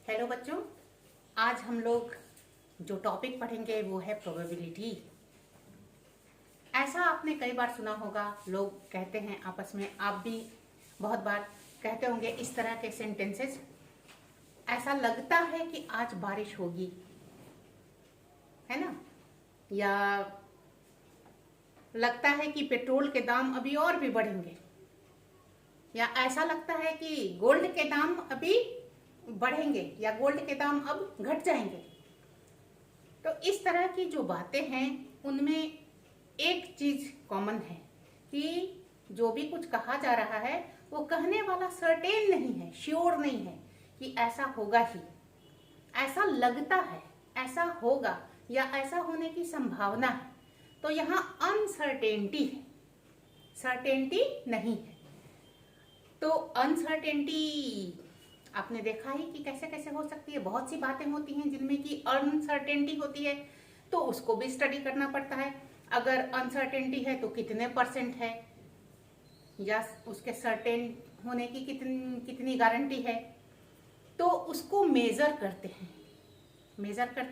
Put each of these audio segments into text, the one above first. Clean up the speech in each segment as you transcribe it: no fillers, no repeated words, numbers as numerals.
Hello बच्चों, आज हम लोग जो टॉपिक पढ़ेंगे वो है प्रोबेबिलिटी। ऐसा आपने कई बार सुना होगा, लोग कहते हैं आपस में, आप भी बहुत बार कहते होंगे इस तरह के सेंटेंसेस। ऐसा लगता है कि आज बारिश होगी, है ना? या लगता है कि पेट्रोल के दाम अभी और भी बढ़ेंगे, या ऐसा लगता है कि गोल्ड के दाम अभी बढ़ेंगे या गोल्ड के दाम अब घट जाएंगे। तो इस तरह की जो बातें हैं उनमें एक चीज कॉमन है कि जो भी कुछ कहा जा रहा है वो कहने वाला सर्टेन नहीं है, श्योर नहीं है कि ऐसा होगा ही। ऐसा लगता है, ऐसा होगा या ऐसा होने की संभावना है। तो यहाँ अनसर्टेनिटी है, सर्टेनिटी नहीं है। तो अनसर्टेनिटी आपने देखा ही कि कैसे कैसे हो सकती है। बहुत सी बातें होती हैं जिनमें कि अनसर्टेनिटी होती है, तो उसको भी स्टडी करना पड़ता है। अगर अनसर्टेनिटी है तो कितने परसेंट है, या उसके सर्टेन होने की कितनी गारंटी है, तो उसको मेजर करते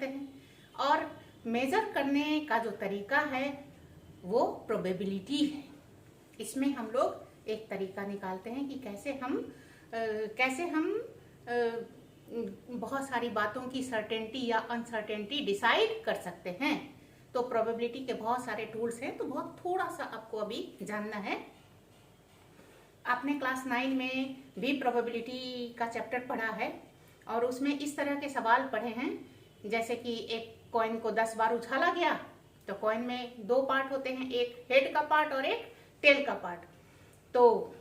हैं। और मेजर करने का जो तरीका है वो प्रोबेबिलिटी है। इसमें हम लोग एक तरीका निकालते हैं कि कैसे हम बहुत सारी बातों की सर्टेनिटी या अनसर्टेनिटी डिसाइड कर सकते हैं। तो प्रोबेबिलिटी के बहुत सारे टूल्स हैं, तो बहुत थोड़ा सा आपको अभी जानना है। आपने क्लास 9 में भी प्रोबेबिलिटी का चैप्टर पढ़ा है और उसमें इस तरह के सवाल पढ़े हैं, जैसे कि एक कॉइन को 10 बार उछाला गया, तो कॉइन में 2 पार्ट होते हैं, एक हेड का पार्ट और एक टेल का पार्ट। तो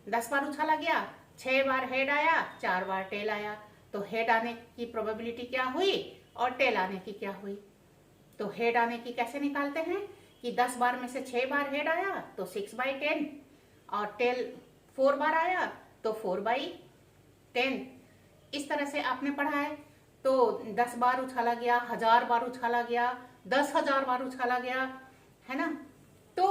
10 बार उछाला गया, 6 बार हेड आया, 4 बार टेल आया, तो हेड आने की प्रोबेबिलिटी क्या हुई और टेल आने की क्या हुई? तो हेड आने की कैसे निकालते हैं कि 10 बार में से 6 बार हेड आया तो 6/10, और टेल 4 बार आया तो 4/10। इस तरह से आपने पढ़ा है। तो 10 बार उछाला गया, 1000 बार उछाला गया, 10,000 बार उछाला गया, है ना? तो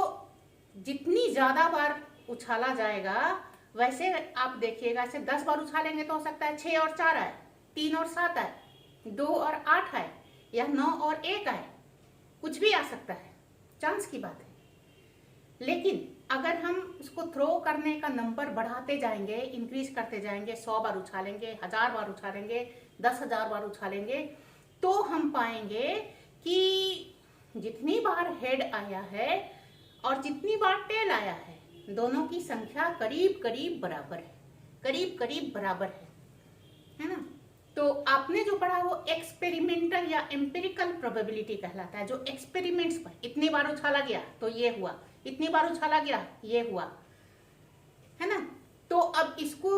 जितनी ज्यादा बार उछाला जाएगा, वैसे आप देखिएगा, ऐसे 10 बार उछालेंगे तो हो सकता है 6 और 4 आए, 3 और 7 आए, 2 और 8 आए, या 9 और 1 आए, कुछ भी आ सकता है, चांस की बात है। लेकिन अगर हम उसको थ्रो करने का नंबर बढ़ाते जाएंगे, इंक्रीज करते जाएंगे, 100 बार उछालेंगे, 1000 बार उछालेंगे, 10,000 बार उछालेंगे, तो हम पाएंगे कि जितनी बार हेड आया है और जितनी बार टेल आया है, दोनों की संख्या करीब करीब बराबर है ना? तो आपने जो पढ़ा वो एक्सपेरिमेंटल या एम्पिरिकल प्रोबेबिलिटी कहलाता है, जो एक्सपेरिमेंट्स पर इतनी बार उछाला गया तो ये हुआ, इतनी बार उछाला गया ये हुआ, है ना? तो अब इसको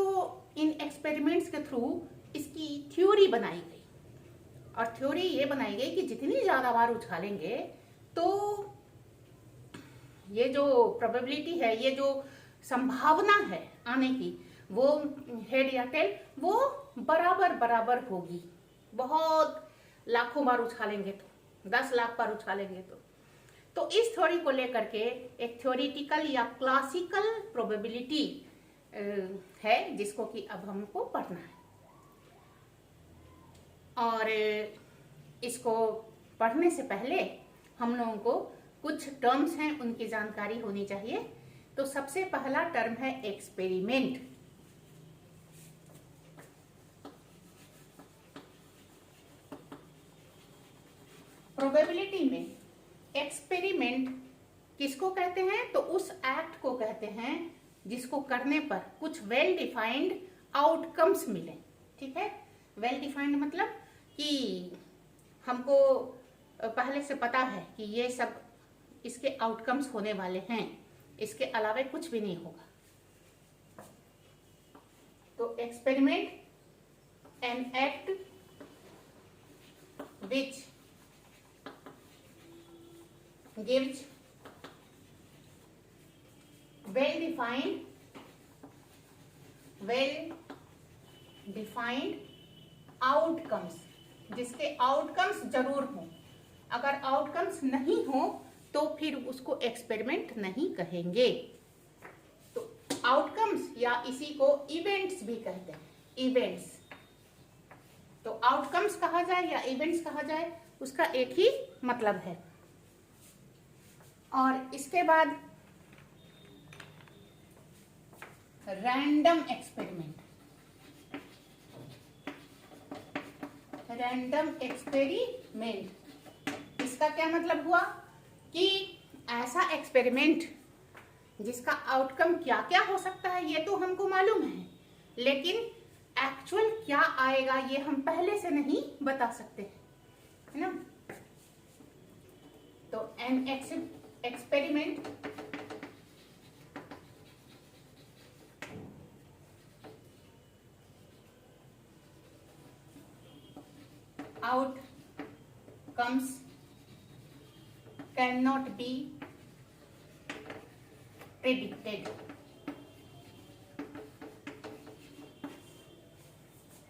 इन एक्सपेरिमेंट्स के थ्रू इसकी थ्योरी बनाई गई, और थ्योरी ये बनाई गई कि जितनी ज्यादा बार उछालेंगे तो ये जो प्रोबेबिलिटी है, ये जो संभावना है आने की, वो हेड या टेल वो बराबर होगी। बहुत लाखों बार उछालेंगे तो, 10 लाख बार उछालेंगे तो इस थ्योरी को लेकर के एक थ्योरेटिकल या क्लासिकल प्रोबेबिलिटी है, जिसको कि अब हमको पढ़ना है। और इसको पढ़ने से पहले हम लोगों को कुछ टर्म्स हैं, उनकी जानकारी होनी चाहिए। तो सबसे पहला टर्म है एक्सपेरिमेंट। प्रोबेबिलिटी में एक्सपेरिमेंट किसको कहते हैं? तो उस एक्ट को कहते हैं जिसको करने पर कुछ वेल डिफाइंड आउटकम्स मिले। ठीक है, वेल डिफाइंड मतलब कि हमको पहले से पता है कि ये सब इसके आउटकम्स होने वाले हैं, इसके अलावा कुछ भी नहीं होगा। तो experiment an act which gives well defined outcomes, जिसके आउटकम्स जरूर हों। अगर आउटकम्स नहीं हो तो फिर उसको एक्सपेरिमेंट नहीं कहेंगे। तो आउटकम्स या इसी को इवेंट्स भी कहते हैं, इवेंट्स। आउटकम्स कहा जाए या इवेंट्स कहा जाए, उसका एक ही मतलब है। और इसके बाद रैंडम एक्सपेरिमेंट। रैंडम एक्सपेरिमेंट इसका क्या मतलब हुआ कि ऐसा एक्सपेरिमेंट जिसका आउटकम क्या क्या हो सकता है ये तो हमको मालूम है, लेकिन एक्चुअल क्या आएगा ये हम पहले से नहीं बता सकते, है ना। तो an experiment outcomes cannot be predicted,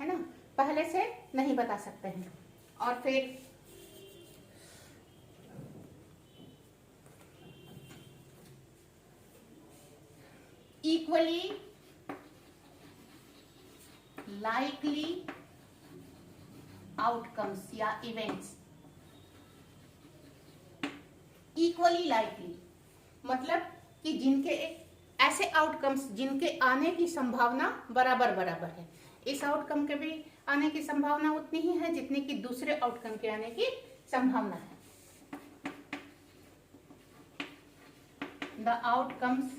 है ना, पहले से नहीं बता सकते हैं। और फिर इक्वली लाइकली आउटकम्स या इवेंट्स। इक्वली लाइकली मतलब कि जिनके ऐसे आउटकम्स जिनके आने की संभावना बराबर बराबर है। इस आउटकम के भी आने की संभावना उतनी ही है जितनी कि दूसरे आउटकम के आने की संभावना है। The outcomes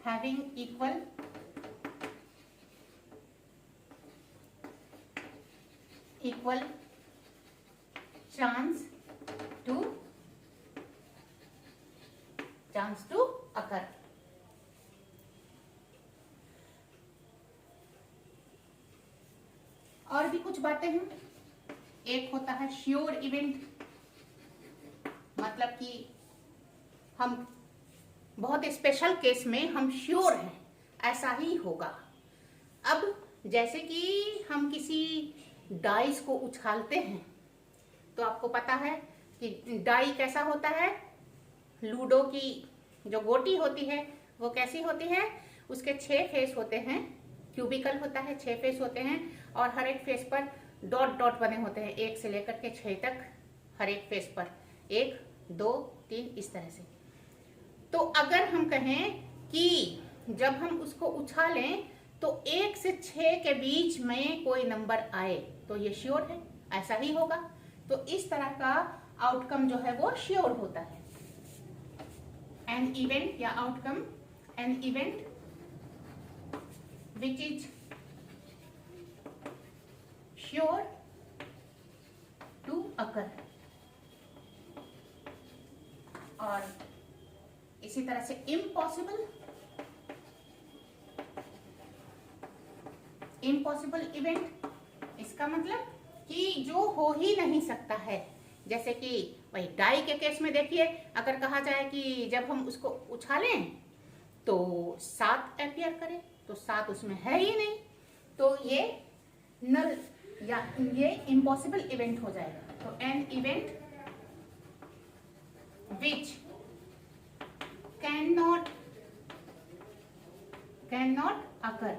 having equal chance to occur. और भी कुछ बातें हैं। एक होता है श्योर इवेंट, मतलब कि हम बहुत स्पेशल केस में हम श्योर हैं ऐसा ही होगा। अब जैसे कि हम किसी डाइस को उछालते हैं तो आपको पता है कि डाई कैसा होता है, लूडो की जो गोटी होती है वो कैसी होती है, उसके 6 फेस होते हैं, क्यूबिकल होता है, 6 फेस होते हैं और हर एक फेस पर डॉट डॉट बने होते हैं 1 से लेकर के 6 तक, हर एक फेस पर 1 2 3 इस तरह से। तो अगर हम कहें कि जब हम उसको उछालें तो 1 से 6 के बीच में कोई नंबर आए तो ये श्योर है, ऐसा ही होगा। तो इस तरह का आउटकम जो है वो श्योर होता है। एन इवेंट या outcome, an event which is sure to occur. और इसी तरह से इम्पॉसिबल इवेंट, इसका मतलब कि जो हो ही नहीं सकता है। जैसे कि वही डाई के केस में देखिए, अगर कहा जाए कि जब हम उसको उछालें तो 7 अपीयर करे तो 7 उसमें है ही नहीं, तो ये नल या ये इम्पॉसिबल इवेंट हो जाएगा। तो एन इवेंट विच cannot occur,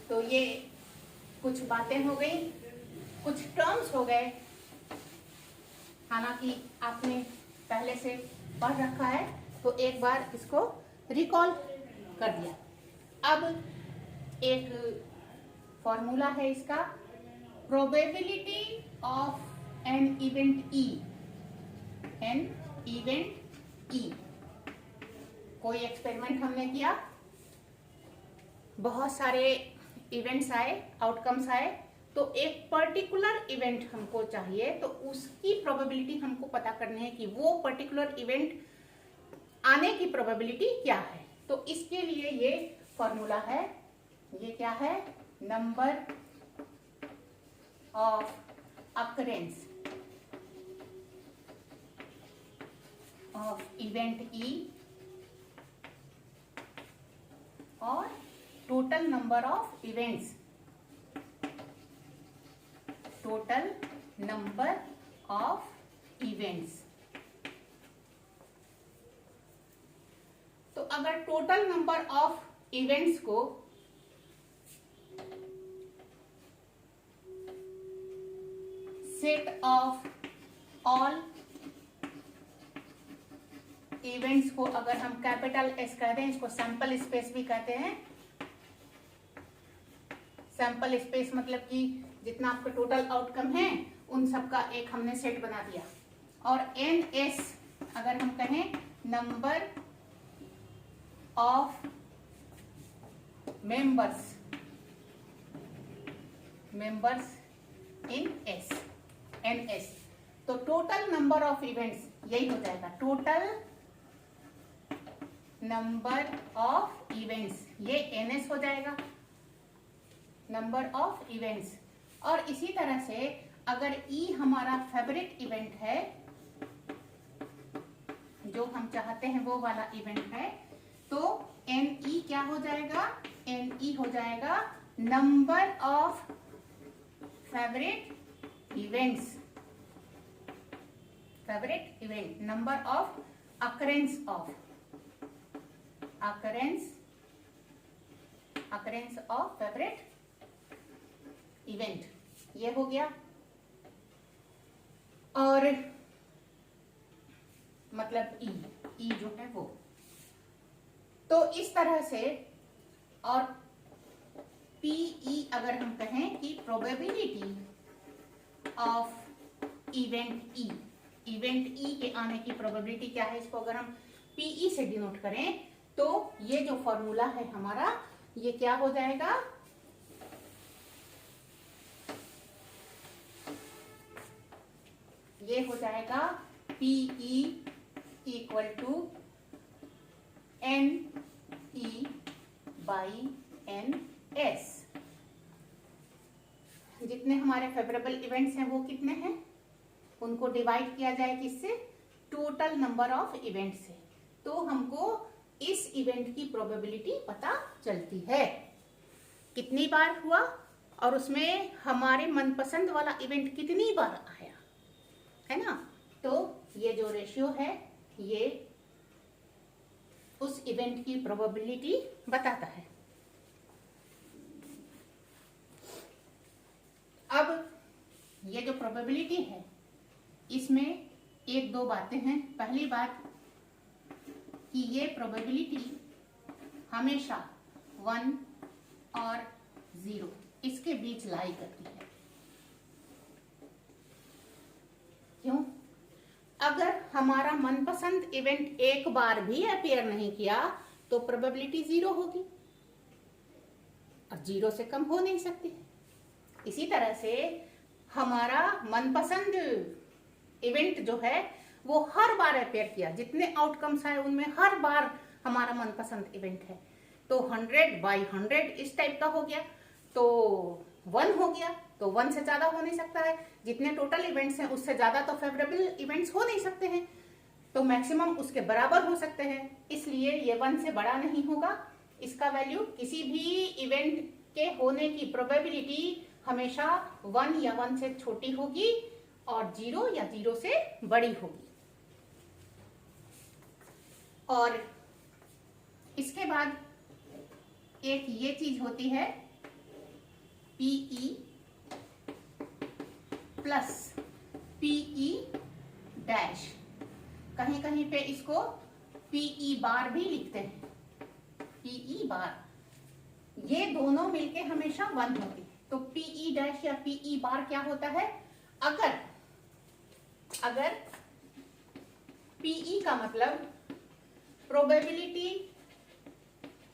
तो ये कुछ बातें हो गई, कुछ टर्म्स हो गए, हालांकि आपने पहले से पढ़ रखा है तो एक बार इसको रिकॉल कर दिया। अब एक फॉर्मूला है इसका, probability of an event E. कोई एक्सपेरिमेंट हमने किया, बहुत सारे इवेंट्स आए, आउटकम्स आए, तो एक पर्टिकुलर इवेंट हमको चाहिए, तो उसकी प्रोबेबिलिटी हमको पता करनी है कि वो पर्टिकुलर इवेंट आने की प्रोबेबिलिटी क्या है। तो इसके लिए ये फॉर्मूला है, ये क्या है, number of occurrence of event E और total number of events, total number of events. तो अगर टोटल नंबर ऑफ इवेंट्स को सेट ऑफ ऑल इवेंट्स को अगर हम कैपिटल एस कहते हैं, इसको सैंपल स्पेस भी कहते हैं। सैंपल स्पेस मतलब कि जितना आपका टोटल आउटकम है उन सब का एक हमने सेट बना दिया। और एन एस अगर हम कहें number of members in S, N S, तो टोटल नंबर ऑफ इवेंट्स यही हो जाएगा, टोटल नंबर ऑफ इवेंट्स, ये एन एस हो जाएगा, नंबर ऑफ इवेंट्स। और इसी तरह से अगर ई हमारा फेवरेट इवेंट है, जो हम चाहते हैं वो वाला इवेंट है, तो एन ई क्या हो जाएगा, एन ई हो जाएगा number of favourite events, favourite event, number of occurrence of, occurrence of favourite event, ये हो गया। और मतलब ई जो है वो, तो इस तरह से। और पीई अगर हम कहें कि प्रोबेबिलिटी ऑफ इवेंट ई के आने की प्रोबेबिलिटी क्या है, इसको अगर हम पीई से डिनोट करें तो ये जो फॉर्मूला है हमारा, ये क्या हो जाएगा, ये हो जाएगा P E equal to N E by N S. जितने हमारे फेवरेबल इवेंट्स हैं वो कितने हैं, उनको डिवाइड किया जाए किससे, टोटल नंबर ऑफ इवेंट से, तो हमको इस इवेंट की प्रोबेबिलिटी पता चलती है कितनी बार हुआ और उसमें हमारे मनपसंद वाला इवेंट कितनी बार आया, है ना। तो ये जो रेशियो है ये उस इवेंट की प्रोबेबिलिटी बताता है। अब ये जो प्रोबेबिलिटी है इसमें एक दो बातें हैं। पहली बात कि ये प्रोबेबिलिटी हमेशा 1 और 0 इसके बीच लाई करती है। क्यों? अगर हमारा मनपसंद इवेंट एक बार भी अपीयर नहीं किया तो प्रोबेबिलिटी 0 होगी और 0 से कम हो नहीं सकती। इसी तरह से हमारा मनपसंद इवेंट जो है वो हर बार अपीयर किया, जितने आउटकम्स आए उनमें हर बार हमारा मनपसंद इवेंट है, तो 100/100 इस टाइप का हो गया, तो 1 हो गया, तो 1 से ज्यादा हो नहीं सकता है। जितने टोटल इवेंट्स हैं उससे ज्यादा तो फेवरेबल इवेंट्स हो नहीं सकते हैं, तो मैक्सिमम उसके बराबर हो सकते हैं, इसलिए ये 1 से बड़ा नहीं होगा। इसका वैल्यू किसी भी इवेंट के होने की प्रोबेबिलिटी हमेशा 1 या 1 से छोटी होगी और 0 या 0 से बड़ी होगी। और इसके बाद एक ये चीज होती है पीई प्लस पीई डैश, कहीं कहीं पे इसको पीई बार भी लिखते हैं, पीई बार, ये दोनों मिलके हमेशा 1 होती है। तो पीई डैश या पीई बार क्या होता है, अगर पीई का मतलब probability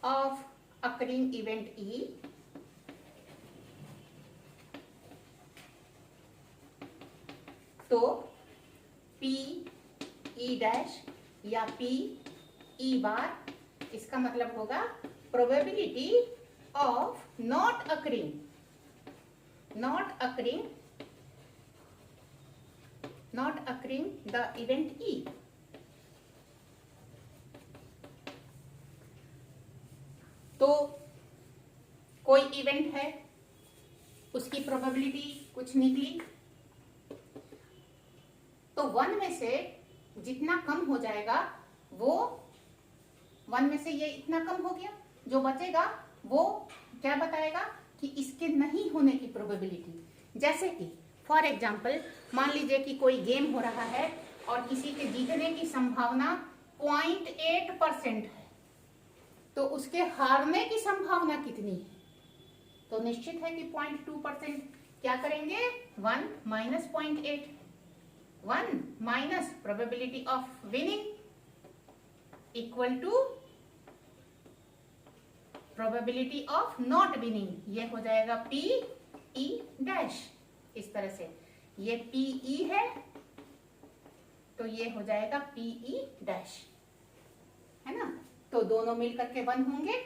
of occurring event E तो पी ई डैश या पी ई बार, इसका मतलब होगा probability of not occurring the event E. तो कोई इवेंट है, उसकी प्रोबेबिलिटी कुछ निकली, तो 1 में से जितना कम हो जाएगा वो 1 में से ये इतना कम हो गया, जो बचेगा वो क्या बताएगा कि इसके नहीं होने की प्रोबेबिलिटी। जैसे कि फॉर एग्जाम्पल मान लीजिए कि कोई गेम हो रहा है और किसी के जीतने की संभावना 0.8% है, तो उसके हारने की संभावना कितनी है? तो निश्चित है कि 0.2%। क्या करेंगे? 1 minus 0.8, 1 minus probability of winning equal to probability of not winning. ये हो जाएगा पी ई डैश। इस तरह से ये पी ई है तो ये हो जाएगा पी ई डैश, है ना। तो दोनों मिलकर के 1 होंगे।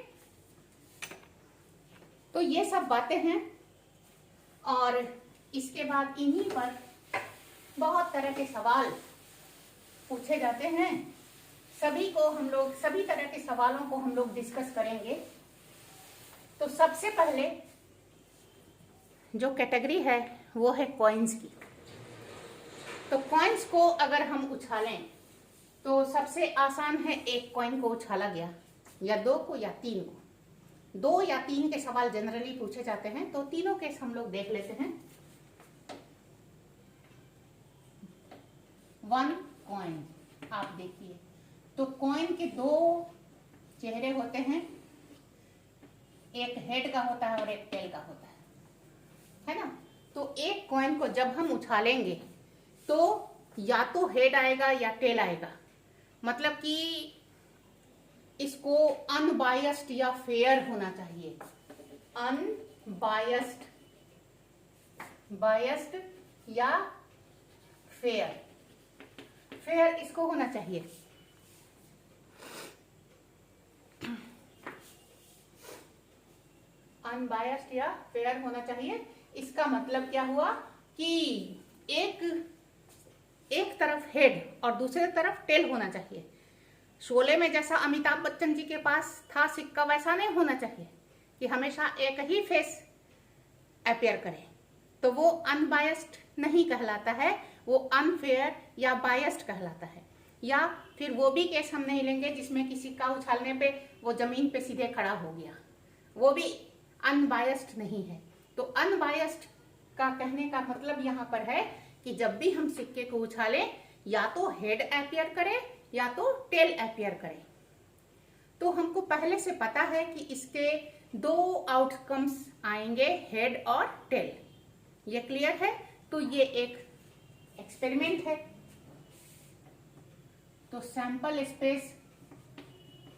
तो ये सब बातें हैं और इसके बाद इन्हीं पर बहुत तरह के सवाल पूछे जाते हैं। सभी तरह के सवालों को हम लोग डिस्कस करेंगे। तो सबसे पहले जो कैटेगरी है वो है कॉइन्स की। तो कॉइन्स को अगर हम उछालें तो सबसे आसान है, एक कॉइन को उछाला गया या 2 को या 3 को। 2 या 3 के सवाल जनरली पूछे जाते हैं, तो तीनों केस हम लोग देख लेते हैं। 1 कॉइन आप देखिए, तो कॉइन के 2 चेहरे होते हैं, एक हेड का होता है और एक टेल का होता है ना। तो एक कॉइन को जब हम उछालेंगे तो या तो हेड आएगा या टेल आएगा, मतलब कि इसको अनबायस्ड या फेयर होना चाहिए। अनबायस्ड, बायस्ड या फेयर, फेयर इसको होना चाहिए। अनबायस्ड या फेयर होना चाहिए। इसका मतलब क्या हुआ कि एक तरफ हेड और दूसरे तरफ टेल होना चाहिए। शोले में जैसा अमिताभ बच्चन जी के पास था सिक्का, वैसा नहीं होना चाहिए कि हमेशा एक ही फेस अपीयर करे। तो वो अनबायस्ड नहीं कहलाता है, वो अनफेयर या बायस्ड कहलाता है। या फिर वो भी केस हम नहीं लेंगे जिसमें कि सिक्का उछालने पे वो जमीन पे सीधे खड़ा हो गया, वो भी अनबायस्ड नहीं है। तो अनबायस्ड का कहने का मतलब यहाँ पर है कि जब भी हम सिक्के को उछालें या तो हेड अपीयर करे या तो टेल अपीयर करे। तो हमको पहले से पता है कि इसके 2 आउटकम्स आएंगे, हेड और टेल। ये क्लियर है। तो ये एक एक्सपेरिमेंट है। तो सैंपल स्पेस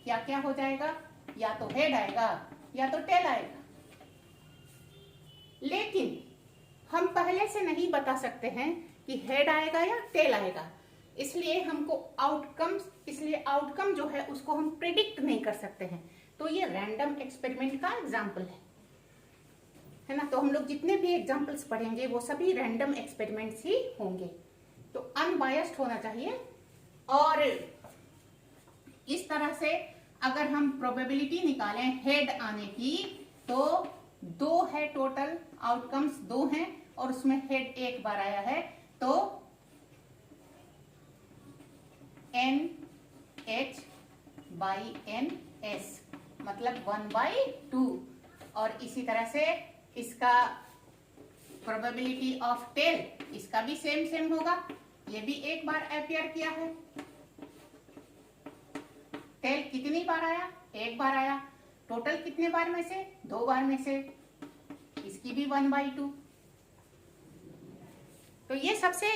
क्या क्या हो जाएगा, या तो हेड आएगा या तो टेल आएगा। लेकिन हम पहले से नहीं बता सकते हैं कि हेड आएगा या टेल आएगा, इसलिए आउटकम जो है उसको हम प्रिडिक्ट नहीं कर सकते हैं। तो ये रैंडम एक्सपेरिमेंट का एग्जाम्पल है ना। तो हम लोग जितने भी एग्जाम्पल्स पढ़ेंगे वो सभी रैंडम एक्सपेरिमेंट्स ही होंगे। तो अनबायस्ड होना चाहिए। और इस तरह से अगर हम प्रोबेबिलिटी निकालें हेड आने की, तो 2 है टोटल, आउटकम्स 2 हैं और उसमें हेड एक बार आया है, तो NH बाई NS मतलब 1/2। और इसी तरह से इसका प्रोबेबिलिटी ऑफ टेल, इसका भी सेम होगा। ये भी एक बार अपीयर किया है। टेल कितनी बार आया? एक बार आया। टोटल कितने बार में से? 2 बार में से। इसकी भी 1/2। तो ये सबसे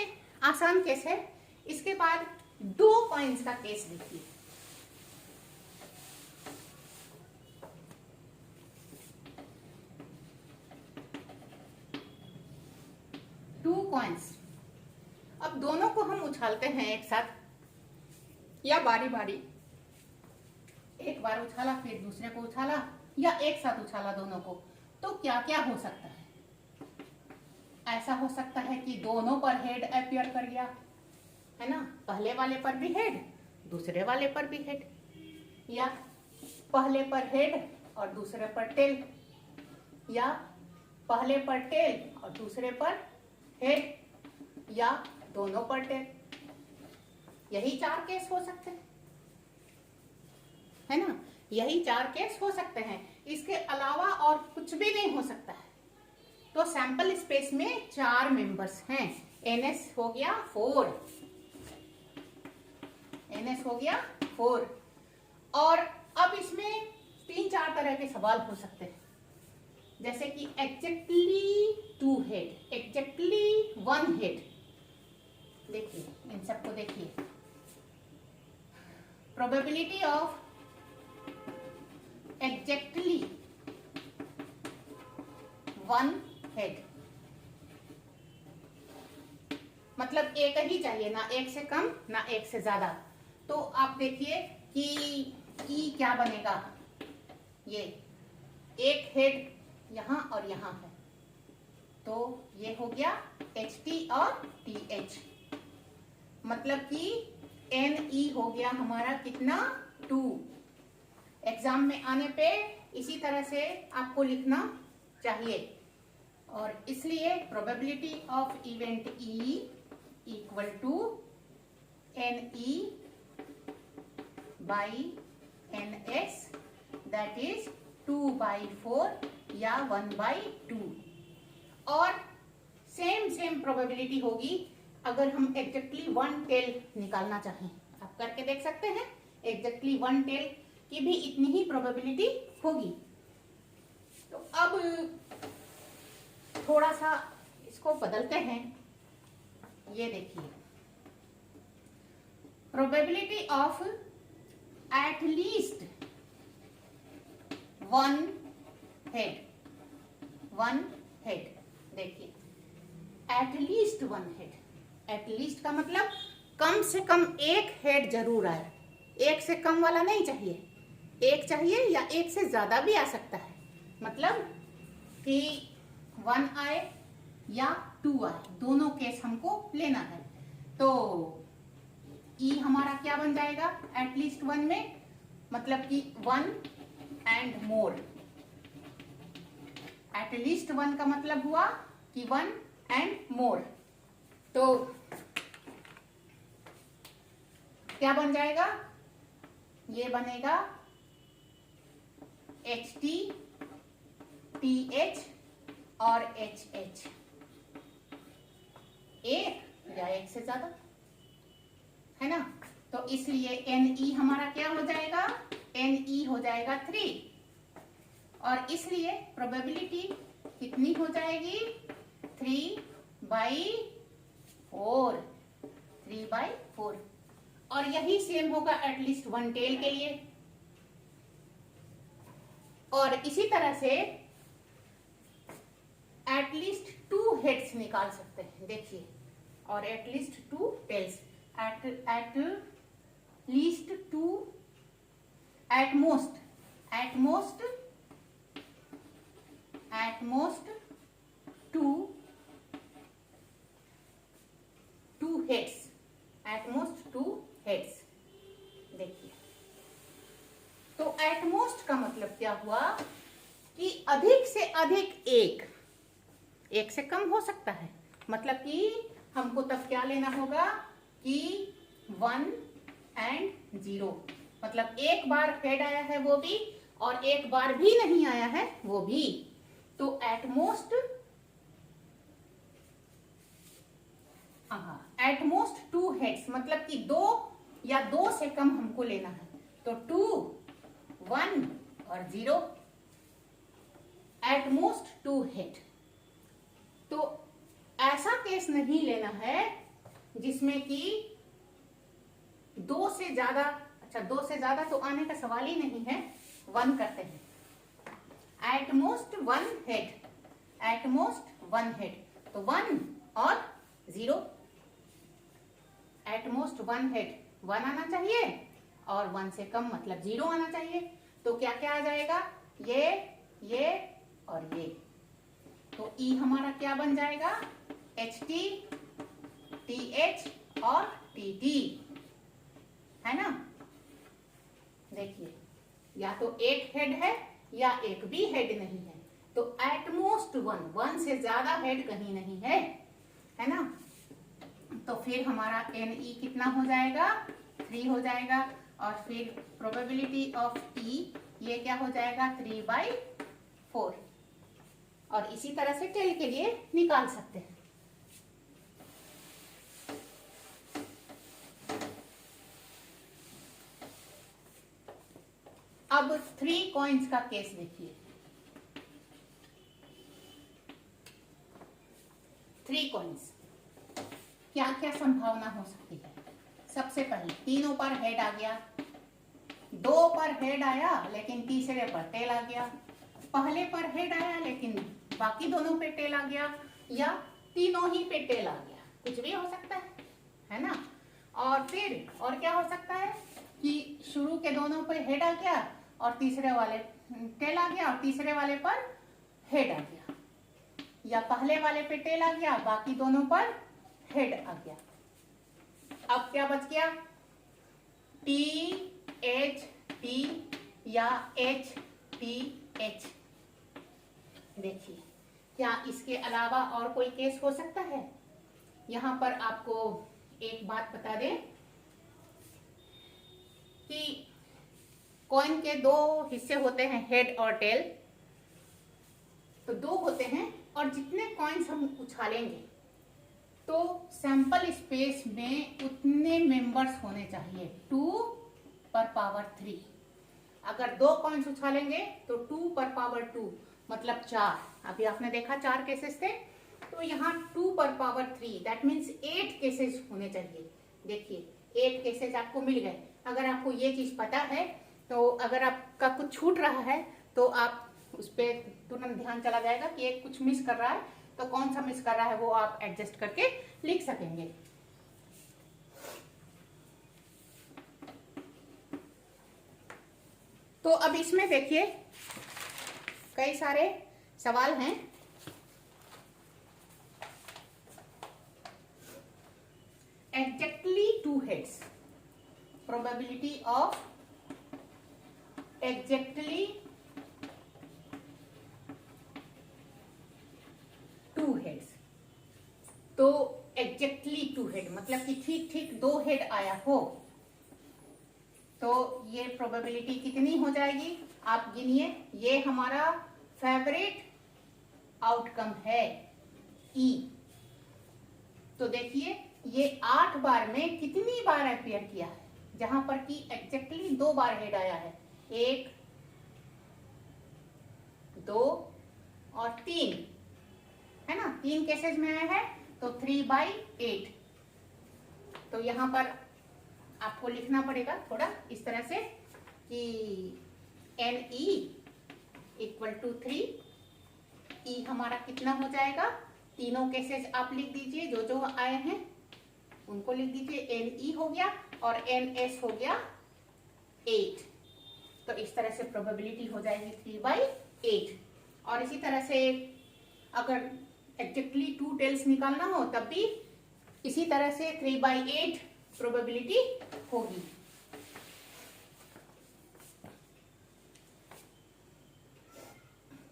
आसान केस है। इसके बाद 2 कॉइन्स का केस देखिए। टू कॉइन्स, अब दोनों को हम उछालते हैं एक साथ या बारी बारी। एक बार उछाला, फिर दूसरे को उछाला, या एक साथ उछाला दोनों को। तो क्या क्या हो सकता है? ऐसा हो सकता है कि दोनों पर हेड अपीयर कर गया, है ना। पहले वाले पर भी हेड, दूसरे वाले पर भी हेड, या पहले पर हेड और दूसरे पर टेल, या पहले पर टेल और दूसरे पर हेड, या दोनों पर टेल। यही 4 केस हो सकते हैं, है ना। यही 4 केस हो सकते हैं, इसके अलावा और कुछ भी नहीं हो सकता है। तो सैंपल स्पेस में 4 मेंबर्स हैं। NS हो गया 4, NS हो गया 4। और अब इसमें 3-4 तरह के सवाल हो सकते हैं, जैसे कि एग्जैक्टली 2 हेड, एग्जैक्टली 1 हेड। देखिए इन सबको देखिए, प्रोबेबिलिटी ऑफ एग्जैक्टली 1 हेड, मतलब एक ही चाहिए, ना एक से कम ना एक से ज्यादा। तो आप देखिए कि ई क्या बनेगा, ये एक हेड यहाँ और यहाँ है, तो ये हो गया HT और TH, मतलब कि NE हो गया हमारा कितना 2। एग्जाम में आने पे इसी तरह से आपको लिखना चाहिए। और इसलिए probability of event E equal to NE by NS, that is 2/4 या 1/2। और सेम प्रोबेबिलिटी होगी अगर हम एग्जैक्टली 1 टेल निकालना चाहें। आप करके देख सकते हैं, एग्जैक्टली 1 टेल की भी इतनी ही प्रोबेबिलिटी होगी। तो अब थोड़ा सा इसको बदलते हैं। ये देखिए, probability of at least 1 head, 1 head, देखिए at least 1 head. At least का मतलब कम से कम एक हेड जरूर आए, एक से कम वाला नहीं चाहिए, एक चाहिए या एक से ज्यादा भी आ सकता है, मतलब कि 1 आए या 2 आए, दोनों केस हमको लेना है। तो ई हमारा क्या बन जाएगा एटलीस्ट 1 में, मतलब कि 1 एंड मोर। एटलीस्ट 1 का मतलब हुआ कि 1 एंड मोर, तो क्या बन जाएगा, ये बनेगा HT, TH और HH, एक या एक से ज्यादा, है ना। तो इसलिए NE हमारा क्या हो जाएगा, NE हो जाएगा 3। और इसलिए प्रोबेबिलिटी कितनी हो जाएगी 3/4, 3/4। और यही सेम होगा एटलीस्ट 1 टेल के लिए। और इसी तरह से एटलीस्ट 2 हेड्स निकाल सकते हैं, देखिए, और at least 2 tails, at least 2, at most 2 heads, at most 2 heads. देखिए, तो एट मोस्ट का मतलब क्या हुआ कि अधिक से अधिक एक से कम हो सकता है, मतलब कि हमको तब क्या लेना होगा कि 1 एंड 0, मतलब एक बार हेड आया है वो भी, और एक बार भी नहीं आया है वो भी। तो एट मोस्ट 2 हेड्स, मतलब कि 2 या 2 से कम हमको लेना है। तो 2, 1 और 0, एट मोस्ट 2 हेड। तो ऐसा केस नहीं लेना है जिसमें कि 2 से ज्यादा, अच्छा 2 से ज्यादा तो आने का सवाल ही नहीं है, 1 करते हैं। At most 1 head, at most 1 head, तो 1 और 0, एट मोस्ट 1 हेड, 1 आना चाहिए, और 1 से कम मतलब 0 आना चाहिए। तो क्या क्या आ जाएगा, ये और ये। तो ई हमारा क्या बन जाएगा, HT, TH और TT, है ना। देखिए, या तो एक हेड है या एक भी हेड नहीं है, तो एट मोस्ट 1 से ज्यादा हेड कहीं नहीं है ना। तो फिर हमारा NE कितना हो जाएगा, 3 हो जाएगा, और फिर प्रोबेबिलिटी ऑफ ई, ये क्या हो जाएगा 3/4। और इसी तरह से टेल के लिए निकाल सकते हैं। अब 3 कॉइन्स का केस देखिए। 3 कॉइन्स, क्या क्या संभावना हो सकती है। सबसे पहले तीनों पर हेड आ गया, 2 पर हेड आया लेकिन तीसरे पर टेल आ गया, पहले पर हेड आया लेकिन बाकी दोनों पे टेल आ गया, या तीनों ही पे टेल आ गया, कुछ भी हो सकता है ना। और फिर और क्या हो सकता है कि शुरू के दोनों पे हेड आ गया और तीसरे वाले टेल आ गया और तीसरे वाले पर हेड आ गया, या पहले वाले पे टेल आ गया बाकी दोनों पर हेड आ गया। अब क्या बच गया, टी एच टी या एच टी एच। देखिए क्या इसके अलावा और कोई केस हो सकता है। यहां पर आपको एक बात बता दें कि कॉइन के 2 हिस्से होते हैं, हेड और टेल। तो 2 होते हैं और जितने कॉइन्स हम उछालेंगे तो सैंपल स्पेस में उतने मेंबर्स होने चाहिए, 2 पर पावर 3। अगर 2 कॉइन्स उछालेंगे तो 2 पर पावर 2 मतलब 4। अभी आपने देखा 4 केसेस थे, तो यहाँ 2 पर पावर 3 दैट मीन्स 8 केसेस होने चाहिए। देखिए 8 केसेस आपको मिल गए। अगर आपको ये चीज पता है तो अगर आपका कुछ छूट रहा है तो आप उस पर तुरंत ध्यान चला जाएगा कि एक कुछ मिस कर रहा है, तो कौन सा मिस कर रहा है वो आप एडजस्ट करके लिख सकेंगे। तो अब इसमें देखिए कई सारे सवाल हैं। Exactly 2 heads, probability of exactly 2 heads. तो एग्जैक्टली 2 हेड मतलब कि ठीक ठीक 2 हेड आया हो, तो ये प्रोबेबिलिटी कितनी हो जाएगी आप गिनिए। ये हमारा फेवरेट आउटकम है ई। तो देखिए ये 8 बार में कितनी बार अपीयर किया है, जहां पर कि एग्जैक्टली 2 बार हेड आया है, 1 2 और 3 है ना, 3 केसेस में आया है, तो 3/8। तो यहां पर आपको लिखना पड़ेगा थोड़ा इस तरह से कि NE = 3। ई हमारा कितना हो जाएगा, तीनों केसेस आप लिख दीजिए, जो जो आए हैं उनको लिख दीजिए। NE हो गया और NS हो गया 8। तो इस तरह से प्रोबेबिलिटी हो जाएगी 3/8। और इसी तरह से अगर एग्जैक्टली 2 टेल्स निकालना हो तब भी इसी तरह से 3/8 प्रोबेबिलिटी होगी।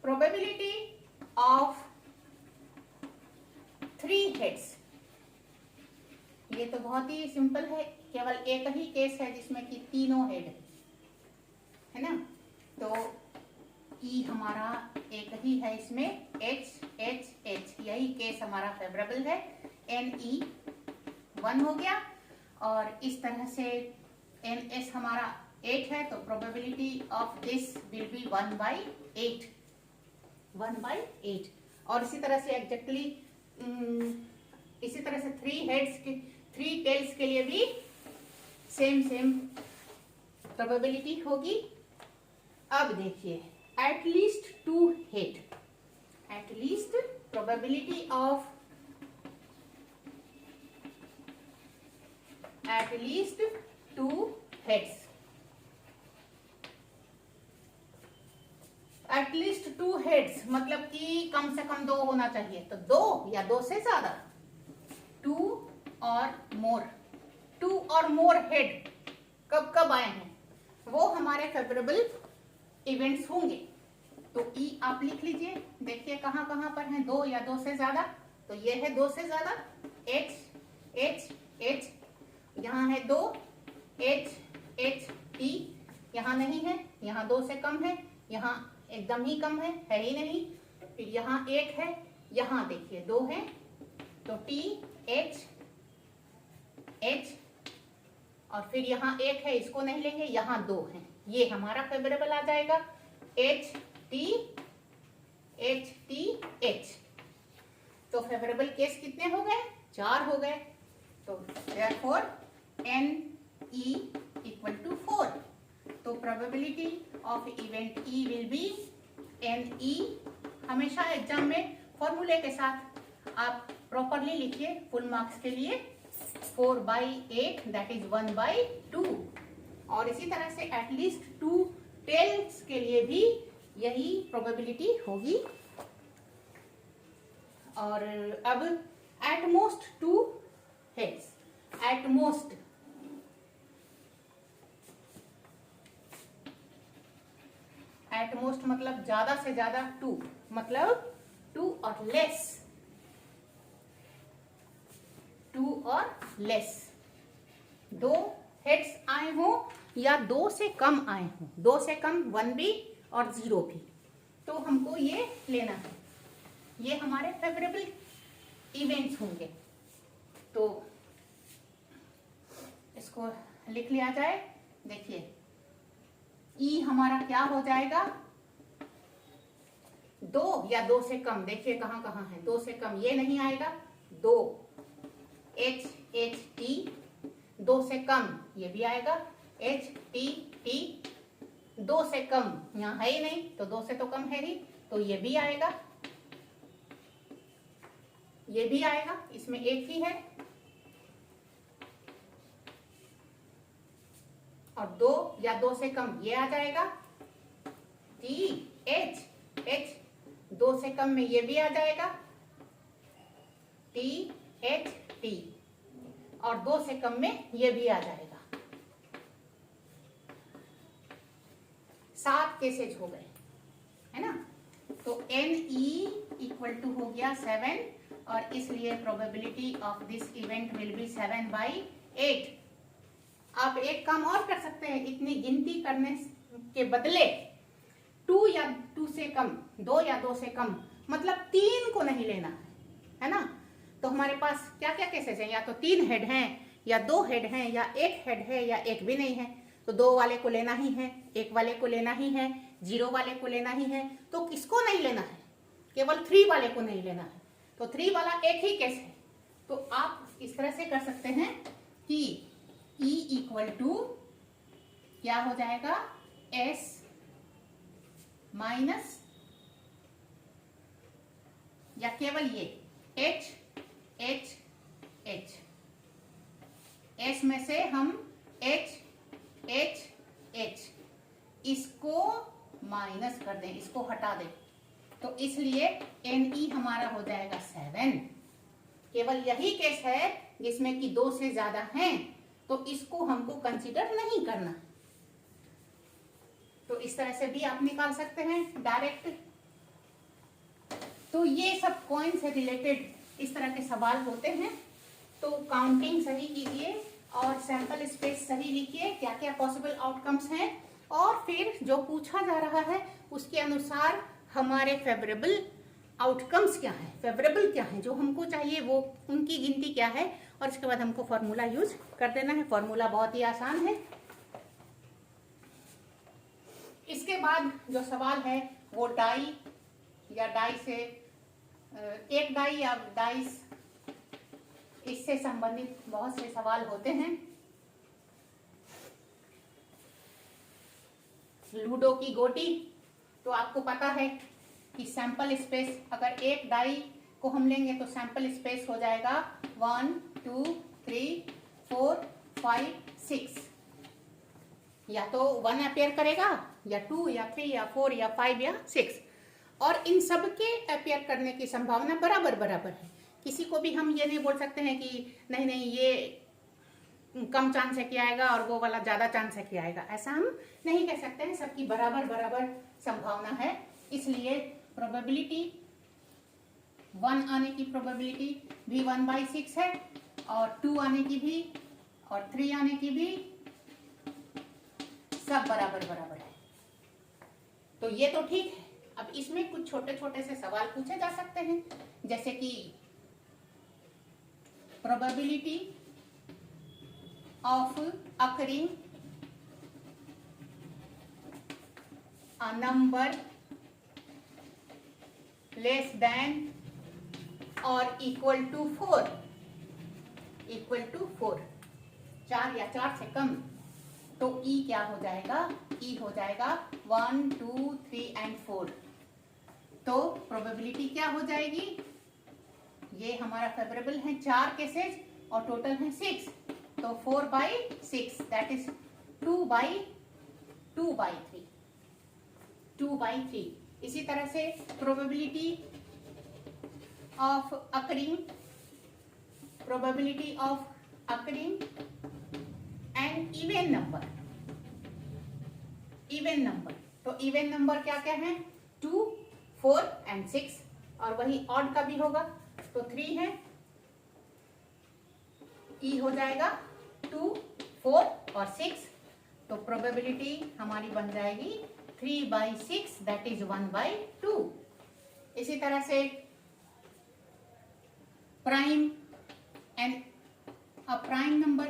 प्रोबेबिलिटी ऑफ 3 हेड्स, ये तो बहुत ही सिंपल है, केवल एक ही केस है जिसमें कि तीनों हेड है ना। तो ई हमारा एक ही है इसमें, H यही केस हमारा फेवरेबल है। NE 1 हो गया और इस तरह से NS हमारा 8 है, तो probability of this will be 1/8। और इसी तरह से एग्जैक्टली इसी तरह से 3 हेड्स के 3 टेल्स के लिए भी सेम प्रोबेबिलिटी होगी। अब देखिए at least 2 head, at least probability of at least 2 heads, at least 2 heads मतलब कि कम से कम 2 होना चाहिए, तो 2 या 2 से ज्यादा, 2 और मोर। 2 और मोर हेड कब कब आए हैं, वो हमारे फेवरेबल इवेंट्स होंगे। तो ई आप लिख लीजिए, देखिए कहां कहां पर है 2 या 2 से ज्यादा, तो ये है 2 से ज्यादा, H यहाँ है 2, H T यहाँ नहीं है, यहाँ 2 से कम है, यहाँ एकदम ही कम है ही नहीं, फिर यहाँ 1 है, यहाँ देखिए 2 है, तो टी एच एच, और फिर यहाँ 1 है, इसको नहीं लेंगे, यहाँ 2 है, ये हमारा फेवरेबल आ जाएगा, एच टी एच। तो फेवरेबल केस कितने हो गए? 4 हो गए। तो therefore NE = 4. तो probability of event E will be NE। हमेशा एग्जाम में फॉर्मूले के साथ आप प्रॉपरली लिखिए फुल मार्क्स के लिए, 4/8 दैट इज 1/2। और इसी तरह से एटलीस्ट 2 टेल्स के लिए भी यही प्रोबेबिलिटी होगी। और अब eight most 2 heads, at most मतलब ज्यादा से ज्यादा 2, मतलब 2 और लेस 2 हेड्स आए हो या 2 से कम आए हो, 2 से कम 1 भी और 0 भी, तो हमको ये लेना है, ये हमारे फेवरेबल इवेंट्स होंगे। तो इसको लिख लिया जाए। देखिए ई हमारा क्या हो जाएगा? 2 या 2 से कम, देखिए कहां कहां है, 2 से कम ये नहीं आएगा, 2 एच टी, 2 से कम ये भी आएगा, एच टी, 2 से कम यहाँ है ही नहीं, तो 2 से तो कम है ही, तो ये भी आएगा, ये भी आएगा, इसमें एक ही है, और 2 या 2 से कम ये आ जाएगा, टी एच 2 से कम में ये भी आ जाएगा, टी एच टी, और 2 से कम में ये भी आ जाएगा। 7 केसेज हो गए, है ना। तो NE = हो गया 7, और इसलिए probability of this event will be 7/8। आप एक काम और कर सकते हैं, इतनी गिनती करने के बदले 2 या 2 से कम, 2 या 2 से कम, मतलब 3 को नहीं लेना है ना। तो हमारे पास क्या क्या केसेस हैं, या तो 3 हेड हैं, या 2 हेड हैं, या 1 हेड है, या 1 भी नहीं है। तो 2 वाले को लेना ही है, 1 वाले को लेना ही है, 0 वाले को लेना ही है। तो किसको नहीं लेना है? केवल 3 वाले को नहीं लेना है। तो 3 वाला एक ही केस है। तो आप इस तरह से कर सकते हैं कि E = क्या हो जाएगा? S माइनस, या केवल ये H S में से हम H इसको माइनस कर दें, इसको हटा दें, तो इसलिए NE हमारा हो जाएगा 7। केवल यही केस है जिसमें कि 2 से ज्यादा हैं, तो इसको हमको कंसीडर नहीं करना। तो इस तरह से भी आप निकाल सकते हैं डायरेक्ट। तो ये सब कॉइन से रिलेटेड इस तरह के सवाल होते हैं। तो काउंटिंग सही कीजिए और सैंपल स्पेस सही लिखिए, क्या क्या पॉसिबल आउटकम्स हैं, और फिर जो पूछा जा रहा है उसके अनुसार हमारे फेवरेबल आउटकम्स क्या है, फेवरेबल क्या है, जो हमको चाहिए वो उनकी गिनती क्या है, और इसके बाद हमको फॉर्मूला यूज कर देना है। फॉर्मूला बहुत ही आसान है। इसके बाद जो सवाल है वो डाई या डाई से एक डाई या डाइस, इससे संबंधित बहुत से सवाल होते हैं। लूडो की गोटी, तो आपको पता है कि सैंपल स्पेस, अगर एक डाई को हम लेंगे तो सैंपल स्पेस हो जाएगा 1 2 3 4 5 6, या तो 1 अपीयर करेगा, या 2 या 3 या 4 या 5 या 6, और इन सब के अपीयर करने की संभावना बराबर बराबर है। किसी को भी हम ये नहीं बोल सकते हैं कि नहीं नहीं ये कम चांस है कि आएगा और वो वाला ज्यादा चांस है कि आएगा, ऐसा हम नहीं कह सकते हैं। सबकी बराबर बराबर संभावना है। इसलिए प्रोबेबिलिटी 1 आने की प्रोबेबिलिटी भी 1/6 है, और 2 आने की भी, और 3 आने की भी सब बराबर बराबर है। तो ये तो ठीक है। अब इसमें कुछ छोटे छोटे से सवाल पूछे जा सकते हैं, जैसे कि probability of occurring a number less than और इक्वल टू 4, इक्वल टू 4, 4 या 4 से कम, तो ई क्या हो जाएगा, ई हो जाएगा 1 2 3 एंड 4। तो प्रोबेबिलिटी क्या हो जाएगी, ये हमारा फेवरेबल है 4 केसेस और टोटल है 6, तो 4/6 दैट इज 2/3, 2/3। इसी तरह से probability of occurring an even number, even number, तो इवन नंबर क्या क्या है, 2 4 एंड 6, और वही ऑड का भी होगा, तो 3 है, ई हो जाएगा 2 4 और 6, तो प्रोबेबिलिटी हमारी बन जाएगी 3/6 दैट इज 1/2। इसी तरह से prime and a prime number,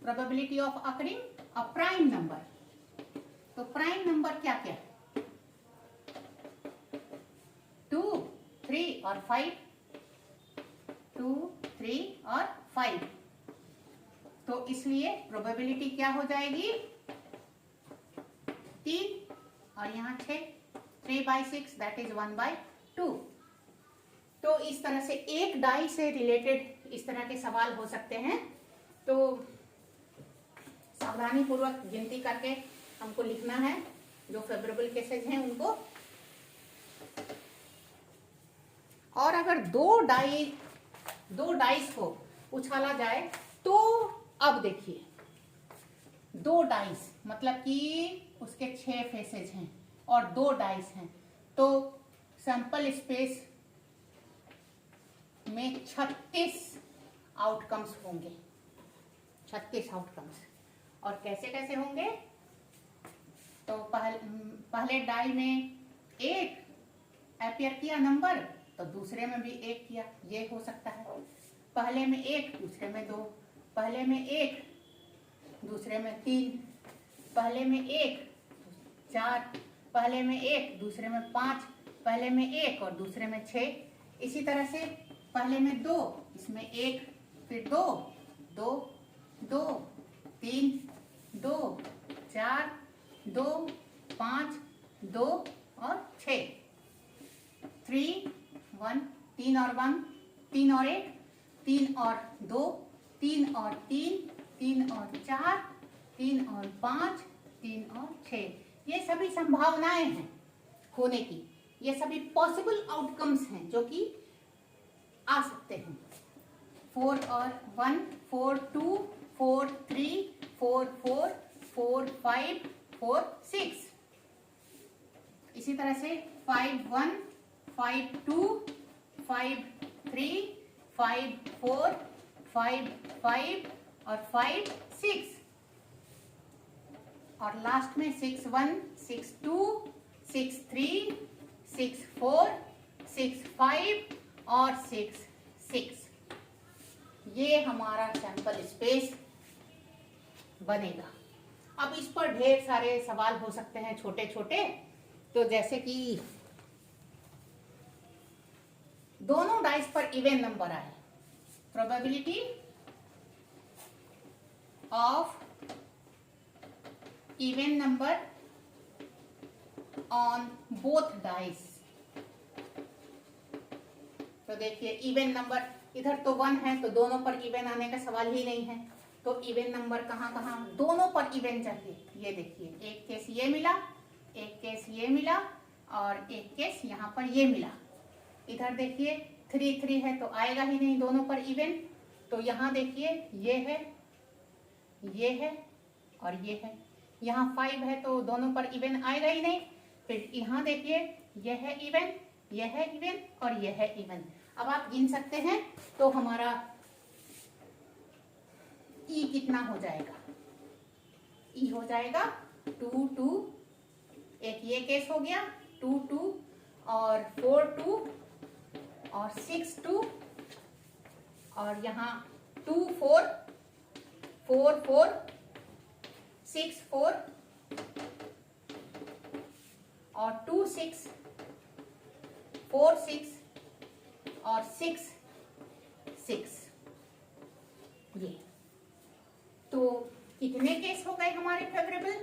probability of occurring a prime number, तो प्राइम नंबर क्या क्या है, 2 3 और 5, 2 3 और 5, तो इसलिए प्रोबेबिलिटी क्या हो जाएगी 3 और यहाँ 6, 3/6 दैट इज 1/2। तो इस तरह से एक डाई से रिलेटेड इस तरह के सवाल हो सकते हैं। तो सावधानी पूर्वक गिनती करके हमको लिखना है जो फेवरेबल केसेस हैं उनको। और अगर दो डाइस को उछाला जाए तो अब देखिए, 2 डाइस मतलब कि उसके 6 फेसेज हैं और 2 डाइस हैं, तो सैंपल स्पेस में 36 आउटकम्स होंगे, 36 आउटकम्स। और कैसे कैसे होंगे, तो पहले डाई में 1 अपीयर किया नंबर, तो दूसरे में भी 1 किया, ये हो सकता है। पहले में 1 दूसरे में 2, पहले में 1 दूसरे में 3, पहले में 1 4, पहले में 1 दूसरे में 5, पहले में 1 और दूसरे में 6। इसी तरह से पहले में 2, इसमें 1, फिर 2 2 2 3 2 4 2 5 2 और 6, 3 1 3 और 1 3 और 1 3 और 2 3 और 3 3 और 4 3 और 5 3 और 6, ये सभी संभावनाएं हैं होने की, ये सभी पॉसिबल आउटकम्स हैं जो कि आ सकते हैं। 4 और 1 4 2 4 3 4 4 4 5 4 6। इसी तरह से 5 1 5 2 5 3 5 4 5 5 और 5 6, और लास्ट में 6 1 6 2 6 3 6 4 6 5 और 6 6, ये हमारा सैंपल स्पेस बनेगा। अब इस पर ढेर सारे सवाल हो सकते हैं छोटे छोटे, तो जैसे कि दोनों डाइस पर इवन नंबर आए, probability of even number on both dice. तो देखिए इवन नंबर इधर तो 1 है, तो दोनों पर इवन आने का सवाल ही नहीं है, तो इवन नंबर कहाँ कहाँ, दोनों पर इवन चाहिए। ये देखिए एक केस ये मिला, एक केस ये मिला और एक केस यहाँ पर ये मिला। इधर देखिए 3 3 है तो आएगा ही नहीं दोनों पर इवन, तो यहाँ देखिए ये है और ये है, यहाँ 5 है तो दोनों पर इवन आएगा ही नहीं। फिर यहाँ देखिए ये है इवन, ये है इवन और ये है इवन। अब आप गिन सकते हैं, तो हमारा ई कितना हो जाएगा, ई हो जाएगा 2 2, एक ये केस हो गया 2 2, और 4 2, और 6 2, और यहाँ 2 4 4 4, 6 4, और 2 6 4 6, और 6 6। ये तो कितने केस हो गए हमारे फेवरेबल?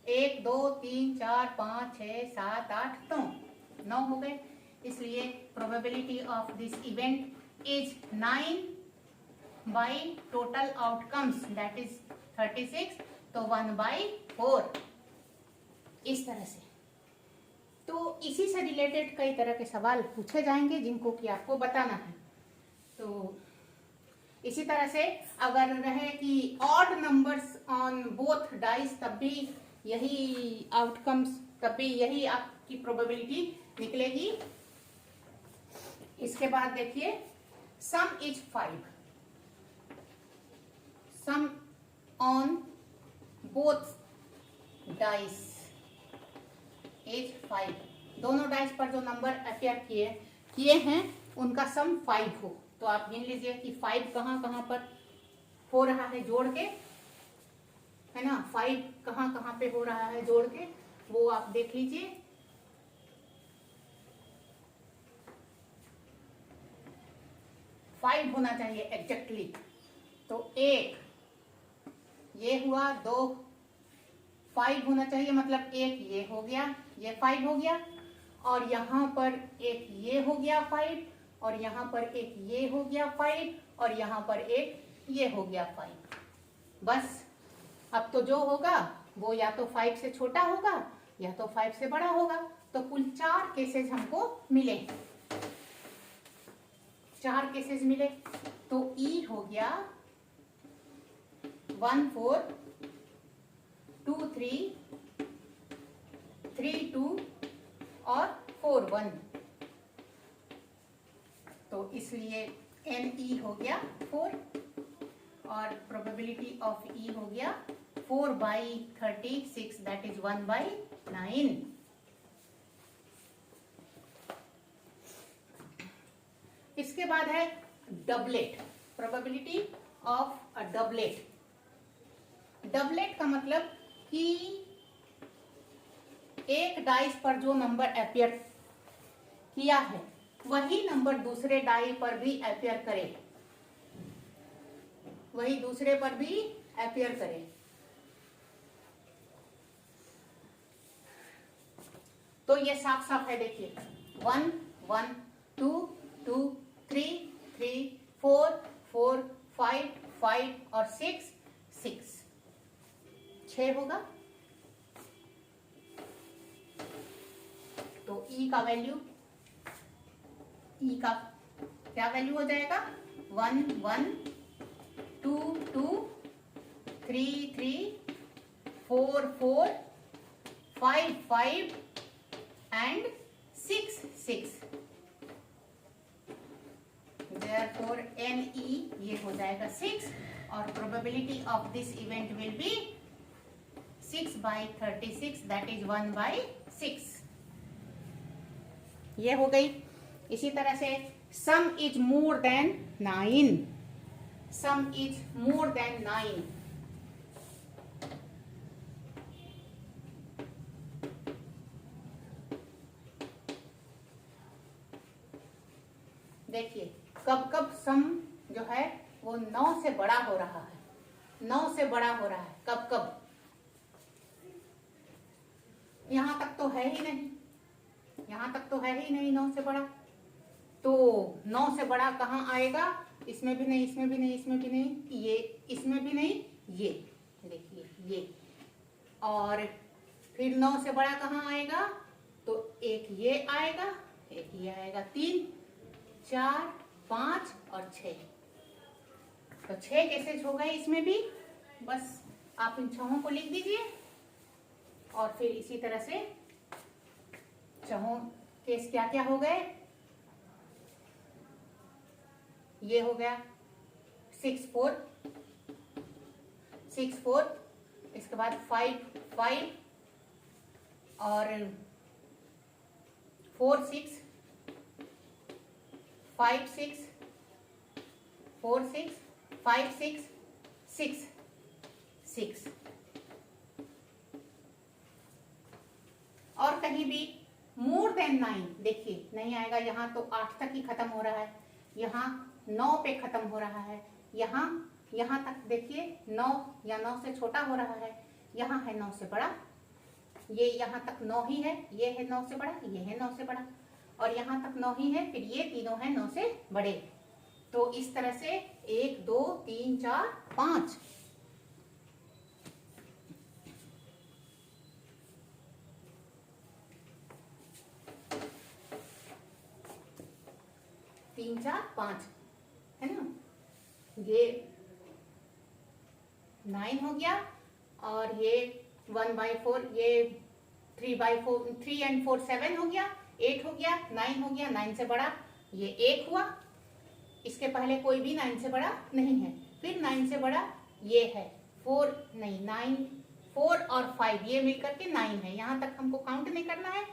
1 2 3 4 5 6 7 8 9 हो गए। इसलिए probability of this event is 9 by total outcomes that is 36, तो 1/4 इस तरह से। तो इसी से रिलेटेड कई तरह के सवाल पूछे जाएंगे जिनको कि आपको बताना है। तो इसी तरह से अगर रहे कि odd numbers on both dice, तब भी यही आउटकम्स, तब भी यही आपकी प्रोबेबिलिटी निकलेगी। इसके बाद देखिए sum is 5, sum on both dice is 5। दोनों डाइस पर जो नंबर अपियर किए हैं उनका सम 5 हो, तो आप गिन लीजिए कि 5 कहाँ कहाँ पर हो रहा है जोड़ के, है ना। 5 कहाँ कहाँ पे हो रहा है जोड़ के, वो आप देख लीजिए। फाइव होना चाहिए एग्जैक्टली। तो 1 ये हुआ, 2 5 होना चाहिए, मतलब 1 ये हो गया, ये 5 हो गया, और यहाँ पर एक ये हो गया 5, और यहाँ पर एक ये हो गया 5, और यहाँ पर एक ये हो गया 5। बस अब तो जो होगा वो या तो 5 से छोटा होगा या तो 5 से बड़ा होगा। तो कुल 4 केसेस हमको मिले, 4 केसेस मिले। तो ई हो गया 1 4 2 3 3 2 और 4 1। तो इसलिए एन ई हो गया 4, और प्रोबेबिलिटी ऑफ ई हो गया 4/36, दैट इज 1/9। इसके बाद है doublet, probability of a doublet. Doublet का मतलब कि एक डाइस पर जो नंबर अपियर किया है वही नंबर दूसरे डाई पर भी अपियर करे, वही दूसरे पर भी अपियर करे। तो ये साफ साफ है, देखिए 1 1 2 2 3 3 4 4 5 5 और 6 6, 6 होगा। तो ई का वैल्यू, ई का क्या वैल्यू हो जाएगा? 1 1 2 2 3 3 4 4 5 5 एंड 6 6। Therefore NE ये हो जाएगा 6, और probability of this event will be 6/36, that is 1/6। ये हो गई। इसी तरह से सम is more than 9, some is more than 9। देखिए कब कब सम जो है वो 9 से बड़ा हो रहा है, 9 से बड़ा हो रहा है, कब कब। यहां तक तो है ही नहीं, यहां तक तो है ही नहीं 9 से बड़ा। तो 9 से बड़ा कहाँ आएगा? इसमें भी नहीं, इसमें भी नहीं, इसमें भी नहीं, ये इसमें भी नहीं, ये देखिए ये। और फिर 9 से बड़ा कहाँ आएगा? तो एक ये आएगा, एक ये आएगा, 3 4 5 और 6। तो 6 केसेस हो गए इसमें भी। बस आप इन 6 को लिख दीजिए, और फिर इसी तरह से 6 केस क्या क्या हो गए? ये हो गया 6 4 6 4 इसके बाद 5 5 और 4 6 5 6 4 6 5 6 6 6। और कहीं भी मोर देन 9 देखिए नहीं आएगा, यहाँ तो 8 तक ही खत्म हो रहा है, यहाँ 9 पे खत्म हो रहा है, यहाँ तक देखिए 9 या 9 से छोटा हो रहा है, यहाँ है 9 से बड़ा, ये यहाँ तक 9 ही है, ये है 9 से बड़ा, ये है 9 से बड़ा, और यहाँ तक 9 ही है, फिर ये तीनों है 9 से बड़े। तो इस तरह से 1 2 3 4 5 3 4 5 है ना, ये 9 हो गया, और ये 1/4, ये 3/4, 3 and 4 7 हो गया, 8 हो गया, 9 हो गया, 9 से बड़ा ये 1 हुआ, इसके पहले कोई भी 9 से बड़ा नहीं है, फिर 9 से बड़ा ये है 4 नहीं 9, 4 और 5 ये मिलकर के 9 है, यहाँ तक हमको काउंट नहीं करना है।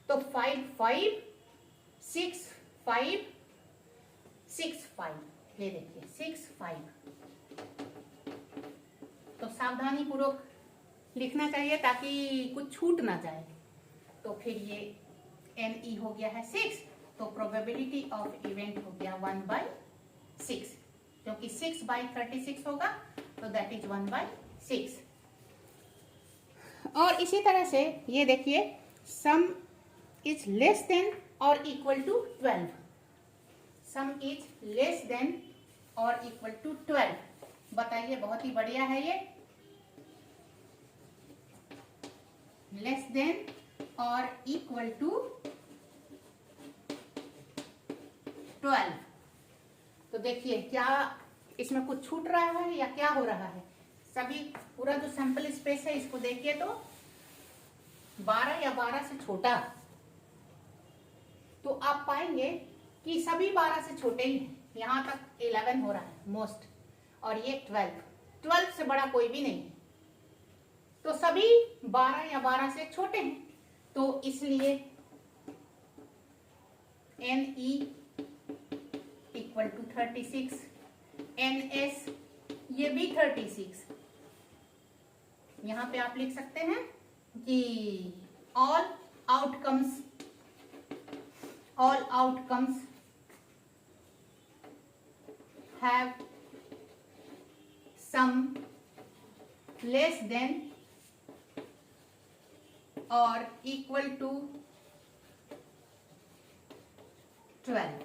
तो 5 5 6 5 6 5, ये देखिए 6 5। तो सावधानी पूर्वक लिखना चाहिए ताकि कुछ छूट ना जाए। तो फिर ये NE हो गया है 6, तो प्रोबेबिलिटी ऑफ इवेंट हो गया 1/6, क्योंकि 6/36 होगा तो दैट इज 1/6। और इसी तरह से ये देखिए सम इज लेस देन और equal to 12, sum is less than और इक्वल टू 12, बताइए बहुत ही बढ़िया है ये, लेस देन और इक्वल टू 12। तो देखिए क्या इसमें कुछ छूट रहा है या क्या हो रहा है, सभी पूरा जो सैंपल स्पेस है इसको देखिए तो 12 या 12 से छोटा, तो आप पाएंगे कि सभी 12 से छोटे ही हैं, यहाँ तक 11 हो रहा है मोस्ट, और ये 12 से बड़ा कोई भी नहीं है, तो सभी 12 या 12 से छोटे हैं। तो इसलिए NE इक्वल टू 36, NS ये भी 36, यहाँ पे आप लिख सकते हैं कि all outcomes have sum less than or equal to 12।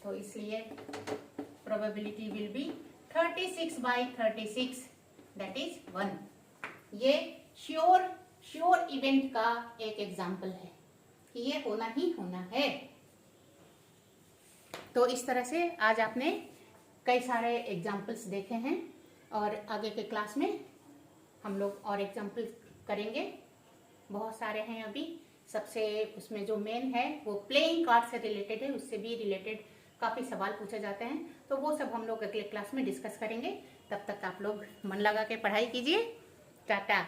तो इसलिए probability will be 36/36, that is 1। ये श्योर इवेंट का एक एग्जाम्पल है कि ये होना ही होना है। तो इस तरह से आज आपने कई सारे एग्जाम्पल्स देखे हैं, और आगे के क्लास में हम लोग और एग्जाम्पल करेंगे, बहुत सारे हैं अभी। सबसे उसमें जो मेन है वो प्लेइंग कार्ड से रिलेटेड है, उससे भी रिलेटेड काफ़ी सवाल पूछे जाते हैं, तो वो सब हम लोग अगले क्लास में डिस्कस करेंगे। तब तक आप लोग मन लगा के पढ़ाई कीजिए। टाटा।